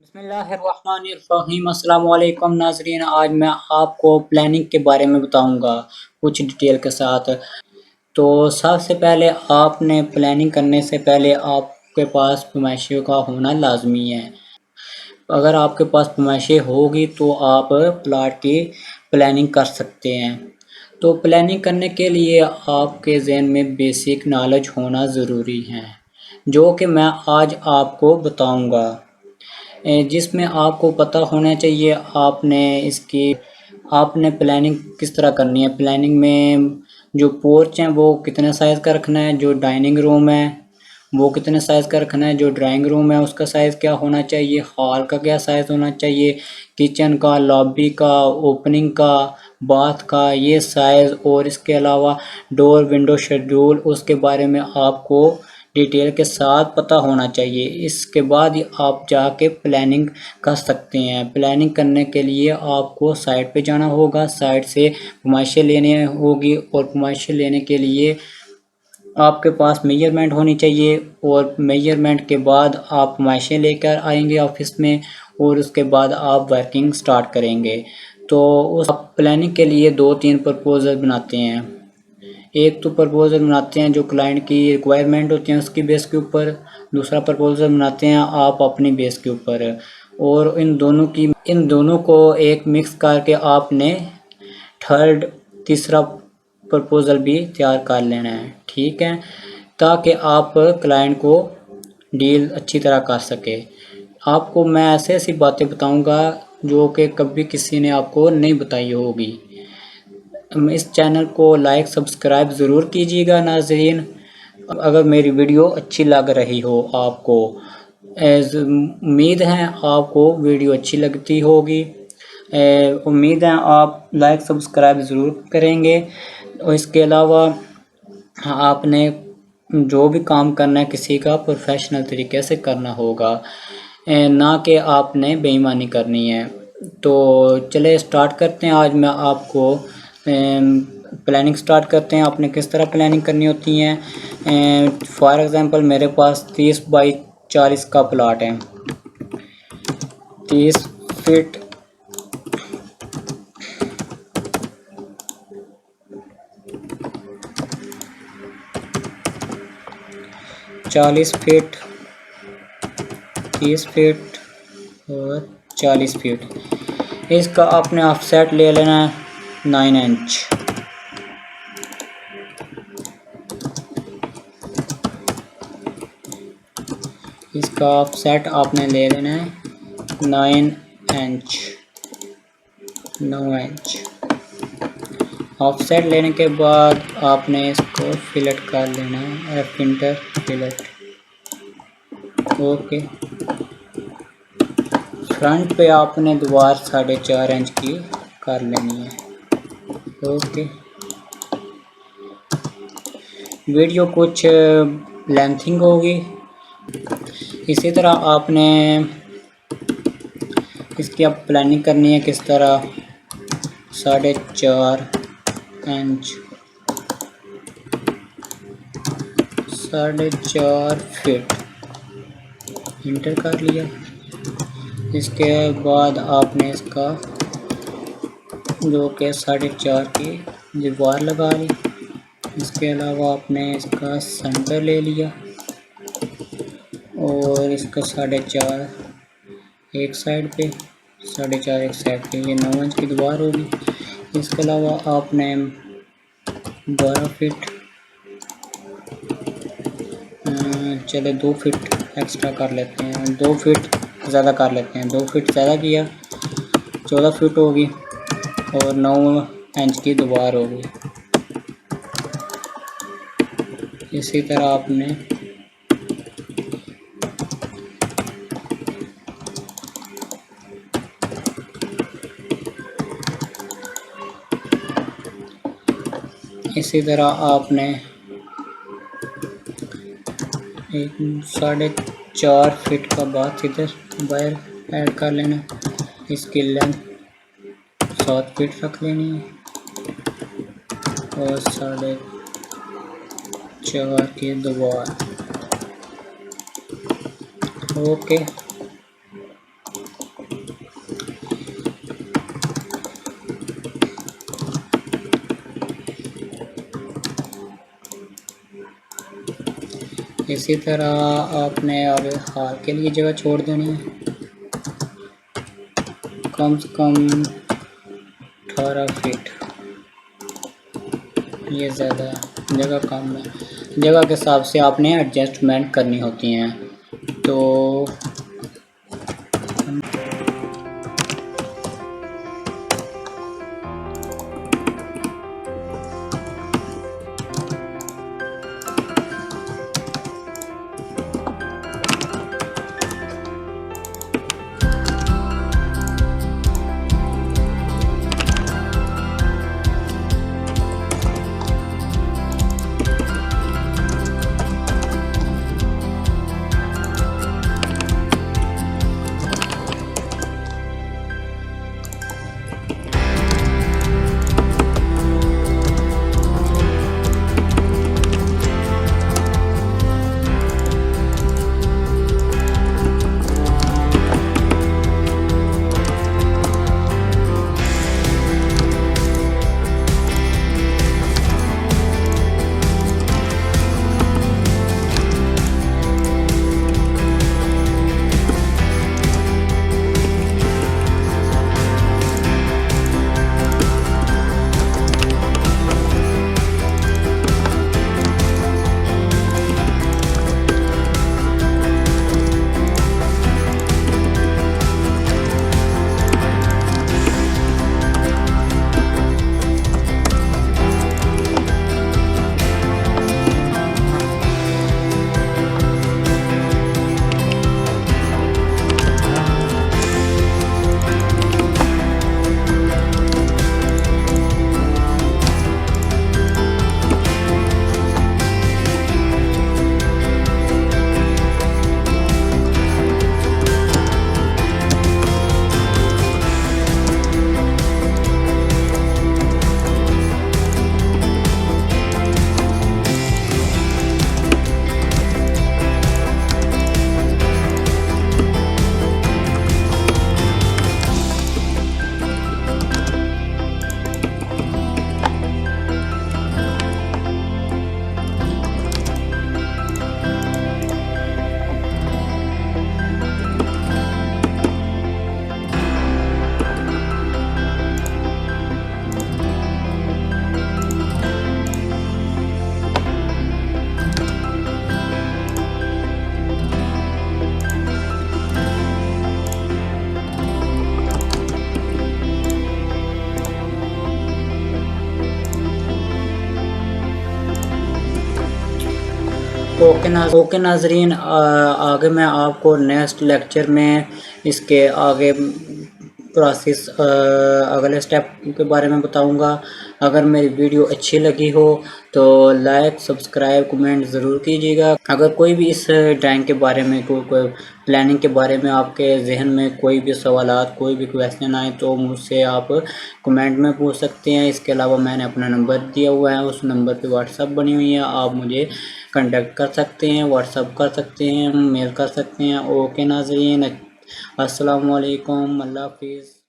बिस्मिल्लाहिर्रहमानिर्रहीम। अस्सलाम वालेकुम नाज़रीन। आज मैं आपको प्लानिंग के बारे में बताऊंगा कुछ डिटेल के साथ। तो सबसे पहले आपने प्लानिंग करने से पहले आपके पास फरमाइशियों का होना लाजमी है। अगर आपके पास फरमाइशें होगी तो आप प्लाट की प्लानिंग कर सकते हैं। तो प्लानिंग करने के लिए आपके ज़हन में बेसिक नॉलेज होना ज़रूरी है, जो कि मैं आज आपको बताऊंगा, जिसमें आपको पता होना चाहिए आपने प्लानिंग किस तरह करनी है। प्लानिंग में जो पोर्च है वो कितने साइज़ का रखना है, जो डाइनिंग रूम है वो कितने साइज़ का रखना है, जो ड्राइंग रूम है उसका साइज़ क्या होना चाहिए, हॉल का क्या साइज़ होना चाहिए, किचन का, लॉबी का, ओपनिंग का, बाथ का, ये साइज़। और इसके अलावा डोर विंडो शेड्यूल, उसके बारे में आपको डिटेल के साथ पता होना चाहिए। इसके बाद ही आप जाके प्लानिंग कर सकते हैं। प्लानिंग करने के लिए आपको साइट पे जाना होगा, साइट से फरमाइशें लेनी होगी, और फरमाइशें लेने के लिए आपके पास मेजरमेंट होनी चाहिए। और मेजरमेंट के बाद आप फरमाइशें लेकर आएंगे ऑफिस में, और उसके बाद आप वर्किंग स्टार्ट करेंगे। तो उस प्लानिंग के लिए 2-3 प्रपोजल बनाते हैं। एक तो प्रपोजल बनाते हैं जो क्लाइंट की रिक्वायरमेंट होती है उसकी बेस के ऊपर, दूसरा प्रपोजल बनाते हैं आप अपनी बेस के ऊपर, और इन दोनों को एक मिक्स करके आपने थर्ड तीसरा प्रपोजल भी तैयार कर लेना है, ठीक है, ताकि आप क्लाइंट को डील अच्छी तरह कर सके। आपको मैं ऐसी ऐसी बातें बताऊंगा जो कि कभी किसी ने आपको नहीं बताई होगी। इस चैनल को लाइक सब्सक्राइब ज़रूर कीजिएगा नाज़रीन, अगर मेरी वीडियो अच्छी लग रही हो आपको। उम्मीद है आपको वीडियो अच्छी लगती होगी। उम्मीद है आप लाइक सब्सक्राइब ज़रूर करेंगे। और इसके अलावा आपने जो भी काम करना है किसी का प्रोफेशनल तरीके से करना होगा, ना कि आपने बेईमानी करनी है। तो चले स्टार्ट करते हैं। आज मैं आपको प्लानिंग स्टार्ट करते हैं। आपने किस तरह प्लानिंग करनी होती है। फॉर एग्ज़ाम्पल मेरे पास 30 बाई 40 का प्लाट है। 30 फीट 40 फीट 30 फीट और 40 फीट। इसका आपने ऑफसेट ले लेना है 9 इंच। इसका ऑफसेट आपने ले लेना है 9 इंच। ऑफसेट लेने के बाद आपने इसको फिलेट कर लेना है, F inter fillet. Okay, front पे आपने दीवार 4.5 इंच की कर लेनी है। ओके, वीडियो कुछ लेंथिंग होगी। इसी तरह आपने इसकी अब प्लानिंग करनी है किस तरह। 4.5 इंच 4.5 फीट इंटर कर लिया। इसके बाद आपने इसका जो कि 4.5 की दीवार लगा ली। इसके अलावा आपने इसका सेंटर ले लिया और इसका 4.5 एक साइड पे, 4.5 एक साइड पे, ये 9 इंच की दीवार होगी। इसके अलावा आपने 12 फीट चले 2 फीट एक्स्ट्रा कर लेते हैं, 2 फीट ज़्यादा कर लेते हैं, 2 फीट ज़्यादा किया 14 फीट होगी, और 9 इंच की दीवार होगी। इसी तरह आपने एक 4.5 फीट का बात इधर वायर ऐड कर लेना। इसकी लेंथ 7 फीट रख लेनी है और 4.5 की दीवार। ओके, इसी तरह आपने आगे हार के लिए जगह छोड़ देनी है, कम से कम 18 फीट। ये ज़्यादा जगह कम है, जगह के हिसाब से आपने एडजस्टमेंट करनी होती हैं। तो ओके नाजरीन, आगे मैं आपको नेक्स्ट लेक्चर में इसके आगे प्रोसेस अगले स्टेप के बारे में बताऊंगा। अगर मेरी वीडियो अच्छी लगी हो तो लाइक सब्सक्राइब कमेंट ज़रूर कीजिएगा। अगर कोई भी इस ड्राइंग के बारे में कोई प्लानिंग के बारे में आपके जहन में कोई भी सवालात कोई भी क्वेश्चन आए तो मुझसे आप कमेंट में पूछ सकते हैं। इसके अलावा मैंने अपना नंबर दिया हुआ है, उस नंबर पे व्हाट्सअप बनी हुई है, आप मुझे कांटेक्ट कर सकते हैं, व्हाट्सअप कर सकते हैं, मेल कर सकते हैं। ओके नाज़रीन, अस्सलाम वालेकुम, अल्लाह हाफिज़।